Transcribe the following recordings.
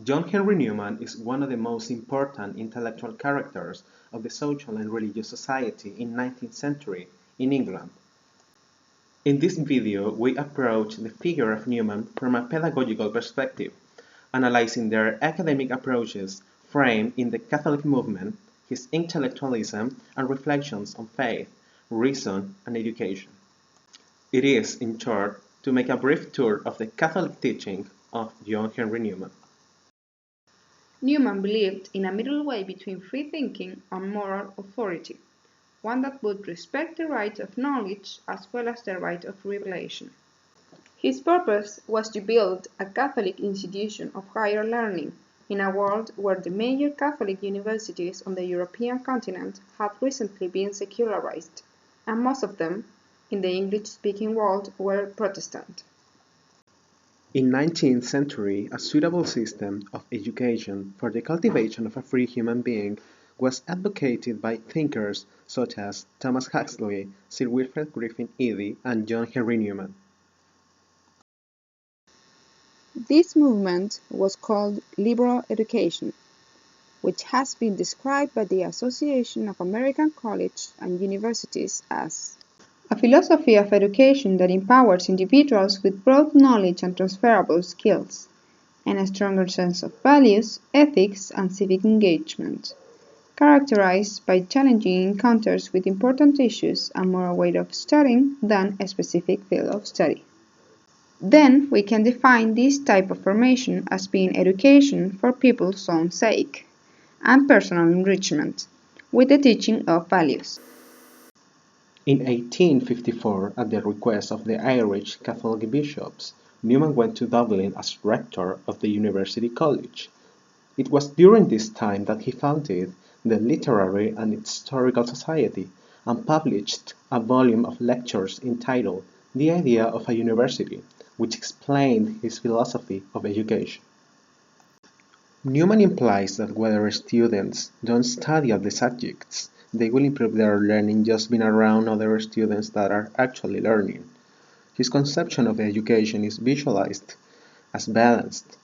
John Henry Newman is one of the most important intellectual characters of the social and religious society in 19th century in England. In this video, we approach the figure of Newman from a pedagogical perspective, analyzing their academic approaches framed in the Catholic movement, his intellectualism, and reflections on faith, reason, and education. It is, in short, to make a brief tour of the Catholic teaching of John Henry Newman. Newman believed in a middle way between free thinking and moral authority, one that would respect the right of knowledge as well as the right of revelation. His purpose was to build a Catholic institution of higher learning in a world where the major Catholic universities on the European continent had recently been secularized, and most of them, in the English-speaking world, were Protestant. In 19th century, a suitable system of education for the cultivation of a free human being was advocated by thinkers such as Thomas Huxley, Sir Wilfred Griffin Eddy, and John Henry Newman. This movement was called liberal education, which has been described by the Association of American Colleges and Universities as a philosophy of education that empowers individuals with broad knowledge and transferable skills, and a stronger sense of values, ethics, and civic engagement, characterized by challenging encounters with important issues and more a way of studying than a specific field of study. Then we can define this type of formation as being education for people's own sake and personal enrichment, with the teaching of values. In 1854, at the request of the Irish Catholic bishops, Newman went to Dublin as rector of the University College. It was during this time that he founded the Literary and Historical Society and published a volume of lectures entitled The Idea of a University, which explained his philosophy of education. Newman implies that whether students don't study all the subjects, they will improve their learning just being around other students that are actually learning. His conception of education is visualized as balanced,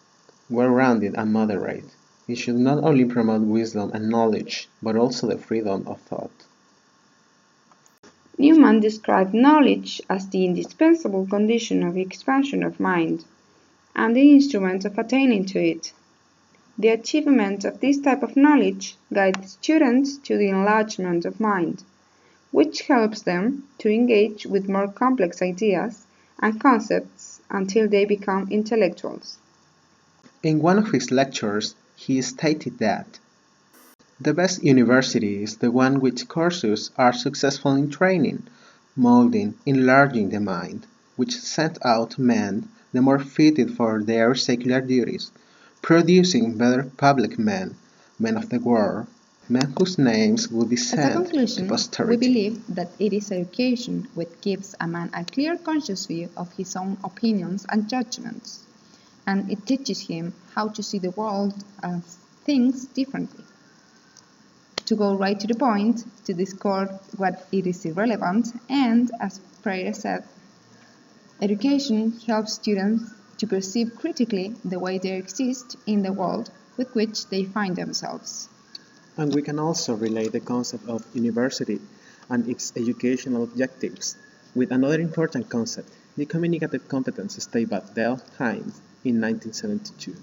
well-rounded, and moderate. It should not only promote wisdom and knowledge, but also the freedom of thought. Newman described knowledge as the indispensable condition of expansion of mind, and the instrument of attaining to it. The achievement of this type of knowledge guides students to the enlargement of mind, which helps them to engage with more complex ideas and concepts until they become intellectuals. In one of his lectures, he stated that the best university is the one which courses are successful in training, molding, enlarging the mind, which send out men the more fitted for their secular duties, producing better public men, men of the world, men whose names will descend to posterity. We believe that it is education which gives a man a clear conscious view of his own opinions and judgments, and it teaches him how to see the world and things differently. To go right to the point, to discard what it is irrelevant, and, as Freire said, education helps students to perceive critically the way they exist in the world with which they find themselves. And we can also relate the concept of university and its educational objectives with another important concept, the communicative competence stated by Dale Hines in 1972.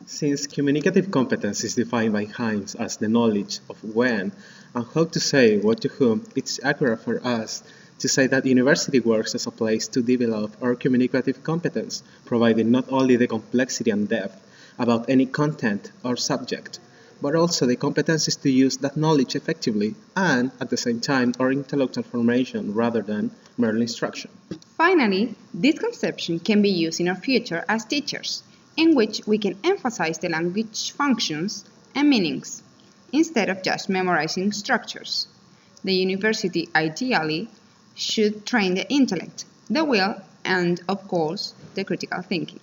Since communicative competence is defined by Hines as the knowledge of when and how to say what to whom, it's accurate for us to say that university works as a place to develop our communicative competence, providing not only the complexity and depth about any content or subject, but also the competencies to use that knowledge effectively and, at the same time, our intellectual formation rather than merely instruction. Finally, this conception can be used in our future as teachers, in which we can emphasize the language functions and meanings, instead of just memorizing structures. The university ideally should train the intellect, the will, and, of course, the critical thinking.